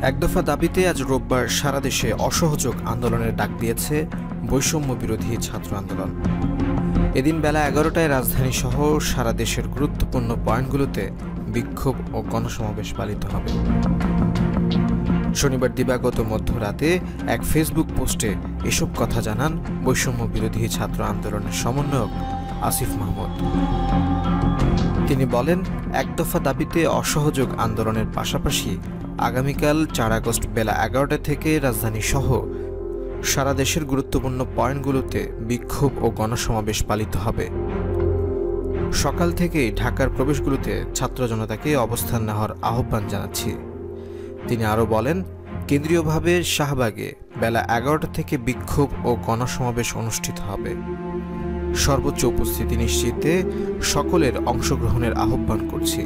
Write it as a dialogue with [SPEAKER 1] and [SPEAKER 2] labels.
[SPEAKER 1] এক দফা দাবিতে আজ রোববার সারা দেশে অসহযোগ আন্দোলনের ডাক দিয়েছে বৈষম্য বিরোধী ছাত্র আন্দোলন। এদিন বেলা 11টায় রাজধানী সহ সারা দেশের গুরুত্বপূর্ণ পয়েন্টগুলোতে বিক্ষোভ ও গণসমাবেশ পালিত হবে। শনিবার দিবাগত মধ্যরাতে এক ফেসবুক পোস্টে এসব কথা জানান বৈষম্য বিরোধী ছাত্র আন্দোলনের সমন্বয়ক আসিফ মাহমুদ। তিনি বলেন, এক দফা দাবিতে অসহযোগ আন্দোলনের পাশাপাশি আগামীকাল 4 আগস্ট বেলা 11টা থেকে রাজধানী সহ সারা দেশের গুরুত্বপূর্ণ পয়েন্টগুলোতে বিক্ষোভ ও গণসমাবেশ পালিত হবে। সকাল থেকেই ঢাকার প্রবেশগুলোতে ছাত্র জনতাকে অবস্থান নেওয়ার আহ্বান জানাচ্ছি। তিনি আরও বলেন, কেন্দ্রীয়ভাবে শাহবাগে বেলা 11টা থেকে বিক্ষোভ ও গণসমাবেশ অনুষ্ঠিত হবে। সর্বোচ্চ উপস্থিতি নিশ্চিতে সকলের অংশগ্রহণের আহ্বান করছি।